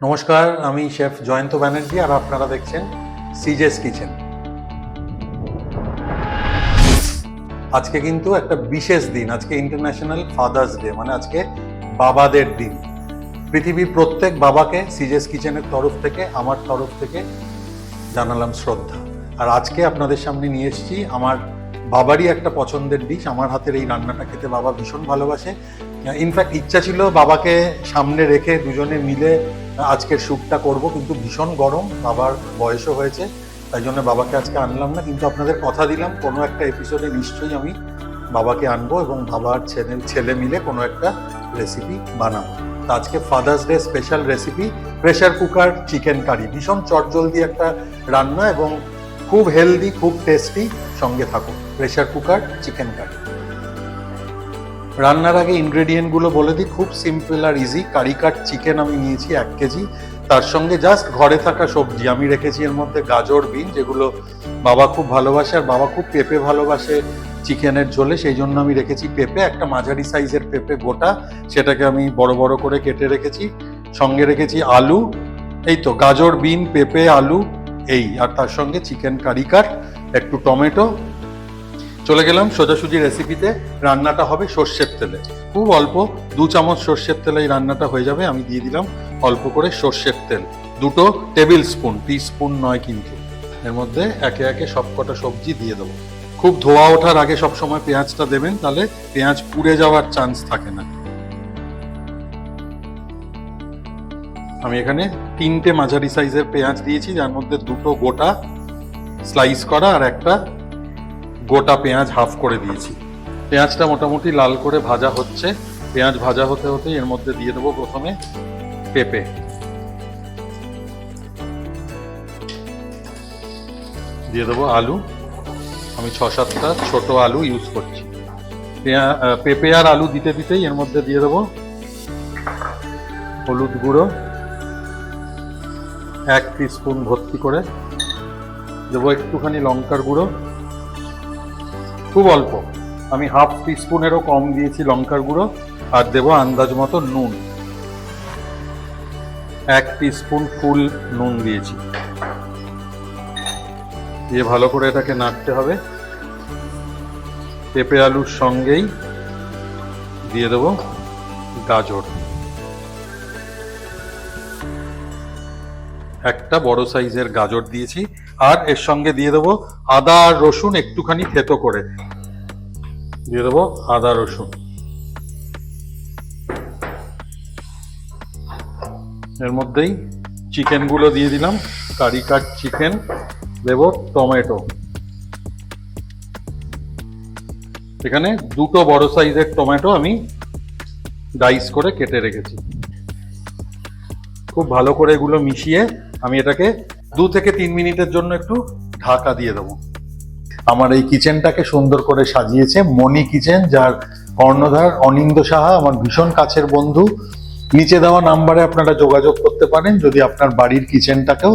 নমস্কার, আমি শেফ জয়ন্ত ব্যানার্জি আর আপনারা দেখছেন সিজেস কিচেন। আজকে কিন্তু একটা বিশেষ দিন, আজকে ইন্টারন্যাশনাল ফাদার্স ডে, মানে আজকে বাবাদের দিন। পৃথিবীর প্রত্যেক বাবাকে সিজেস কিচেনের তরফ থেকে, আমার তরফ থেকে জানালাম শ্রদ্ধা। আর আজকে আপনাদের সামনে নিয়ে এসেছি আমার বাবারই একটা পছন্দের ডিশ। আমার হাতের এই রান্নাটা খেতে বাবা ভীষণ ভালোবাসে। ইনফ্যাক্ট ইচ্ছা ছিল বাবাকে সামনে রেখে দুজনে মিলে আজকের শ্যুটটা করব, কিন্তু ভীষণ গরম, বাবার বয়সও হয়েছে, তাই জন্য বাবাকে আজকে আনলাম না। কিন্তু আপনাদের কথা দিলাম কোনো একটা এপিসোডে নিশ্চয়ই আমি বাবাকে আনবো এবং বাবার ছেলে মিলে কোনো একটা রেসিপি বানাবো। তো আজকে Father's Day special recipe pressure cooker chicken curry. ভীষণ চটজলদি একটা রান্না এবং খুব হেলদি, খুব টেস্টি। সঙ্গে থাকুন। প্রেশার কুকার চিকেন কারি রান্নার আগে ইনগ্রেডিয়েন্টগুলো বলে দিই, খুব সিম্পল আর ইজি। কারি কাট চিকেন আমি নিয়েছি 1 কেজি। তার সঙ্গে জাস্ট ঘরে থাকা সবজি আমি রেখেছি, এর মধ্যে গাজর, বিন, যেগুলো বাবা খুব ভালোবাসে। আর বাবা খুব পেঁপে ভালোবাসে চিকেনের ঝোলে, সেই জন্য আমি রেখেছি পেঁপে, একটা মাঝারি সাইজের পেঁপে গোটা, সেটাকে আমি বড় বড় করে কেটে রেখেছি। সঙ্গে রেখেছি আলু, এই তো গাজর, বিন, পেঁপে, আলু, এই। আর তার সঙ্গে চিকেন কারি কাট, একটু টমেটো। চলে গেলাম সোজাসুজি রেসিপিতে। রান্নাটা হবে সর্ষের তেলে, খুব অল্প 2 চামচ সর্ষের তেলে এই রান্নাটা হয়ে যাবে। আমি দিয়ে দিলাম অল্প করে সর্ষের তেল, 2 টেবিল স্পুন, টিস্পুন নয় কিন্তু। এর মধ্যে একে একে সবকটা সবজি দিয়ে দেবো। খুব ধোয়া ওঠার আগে সবসময় পেঁয়াজটা দেবেন, তাহলে পেঁয়াজ পুড়ে যাওয়ার চান্স থাকে না। আমি এখানে 3টে মাঝারি সাইজের পেঁয়াজ দিয়েছি, যার মধ্যে 2টো গোটা স্লাইস করা আর একটা গোটা পেঁয়াজ হাফ করে দিয়েছি। পেঁয়াজটা মোটামুটি লাল করে ভাজা হচ্ছে। পেঁয়াজ ভাজা হতে হতে এর মধ্যে দিয়ে দেবো প্রথমে পেঁপে, দিয়ে দেবো আলু। আমি 6-7টা ছোট আলু ইউজ করছি। পেঁপে আর আলু দিতে দিতেই এর মধ্যে দিয়ে দেবো হলুদ গুঁড়ো 1 টিস্পুন ভর্তি করে, দেবো একটুখানি লঙ্কার গুঁড়ো, খুব অল্প, আমি হাফ টিস্পুনেরও কম দিয়েছি লঙ্কার গুঁড়ো। আর দেবো আন্দাজ মতো নুন, 1 টিস্পুন ফুল নুন দিয়েছি। দিয়ে ভালো করে এটাকে নাড়তে হবে। পেঁপে আলুর সঙ্গেই দিয়ে দেবো গাজর, একটা বড় সাইজের গাজর দিয়েছি। আর এর সঙ্গে দিয়ে দেবো আদা আর রসুন একটুখানি থেতো করে, দিয়ে দেবো আদা রসুন। এর মধ্যেই চিকেনগুলো দিয়ে দিলাম, কারি কাট চিকেন। দেবো টমেটো, এখানে 2টো বড় সাইজের টমেটো আমি ডাইস করে কেটে রেখেছি। খুব ভালো করে এগুলো মিশিয়ে আমি এটাকে 2 থেকে 3 মিনিটের জন্য একটু ঢাকা দিয়ে দেবো। আমার এই কিচেনটাকে সুন্দর করে সাজিয়েছে মনি কিচেন, যার কর্ণধার অনিন্দ সাহা, আমার ভীষণ কাছের বন্ধু। নিচে দেওয়া নাম্বারে আপনারা যোগাযোগ করতে পারেন যদি আপনার বাড়ির কিচেনটাকেও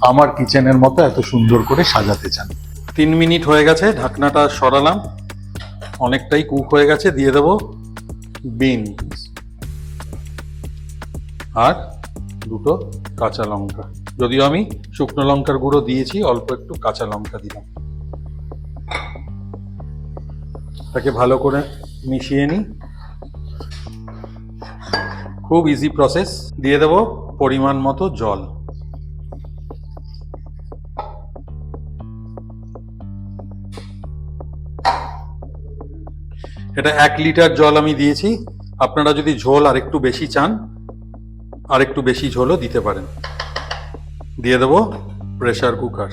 আমার কিচেনের মতো এত সুন্দর করে সাজাতে চান। 3 মিনিট হয়ে গেছে, ঢাকনাটা সরালাম, অনেকটাই কুক হয়ে গেছে। দিয়ে দেবো বিন আর 2টো কাঁচা লঙ্কা, যদিও আমি শুকনো লঙ্কার গুঁড়ো দিয়েছি, অল্প একটু কাঁচা লঙ্কা দিলাম। তাকে ভালো করে মিশিয়ে নিই, খুব ইজি প্রসেস। দিয়ে দেবো পরিমাণ মতো জল, এটা 1 লিটার জল আমি দিয়েছি। আপনারা যদি ঝোল আর একটু বেশি চান, আর একটু বেশি ঝোলও দিতে পারেন। দিয়ে দেবো প্রেসার কুকার।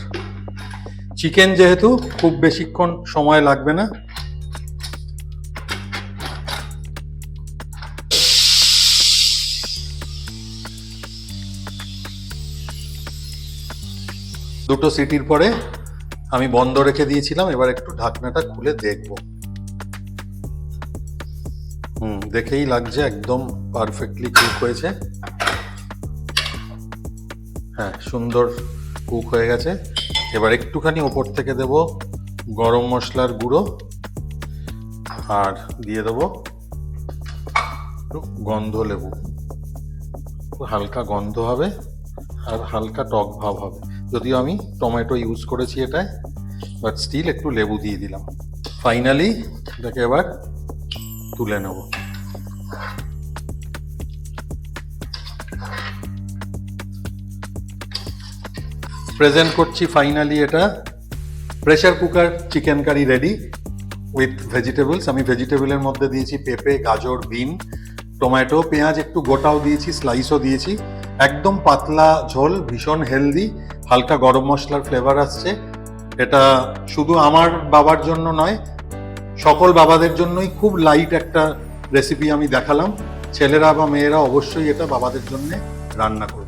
চিকেন যেহেতু খুব বেশিক্ষণ সময় লাগবে না, দুটো সিটির পরে আমি বন্ধ রেখে দিয়েছিলাম। এবার একটু ঢাকনাটা খুলে দেখব। দেখেই লাগছে একদম পারফেক্টলি কুক হয়েছে। হ্যাঁ, সুন্দর কুক হয়ে গেছে। এবার একটুখানি ওপর থেকে দেব গরম মশলার গুঁড়ো আর দিয়ে দেবো একটু গন্ধ লেবু। হালকা গন্ধ হবে আর হালকা টক ভাব হবে, যদিও আমি টমেটো ইউজ করেছি এটায়, বাট স্টিল একটু লেবু দিয়ে দিলাম। ফাইনালি এটাকে এবার তুলে নেব। প্রেজেন্ট করছি ফাইনালি এটা। Pressure cooker chicken curry ready with vegetables. আমি ভেজিটেবলের মধ্যে দিয়েছি পেঁপে, গাজর, বিন, টমেটো, পেঁয়াজ একটু গোটাও দিয়েছি, স্লাইসও দিয়েছি। একদম পাতলা ঝোল, ভীষণ হেলদি, হালকা গরম মশলার ফ্লেভার আসছে। এটা শুধু আমার বাবার জন্য নয়, সকল বাবাদের জন্যই খুব লাইট একটা রেসিপি আমি দেখালাম। ছেলেরা বা মেয়েরা অবশ্যই এটা বাবাদের জন্য রান্না করবে।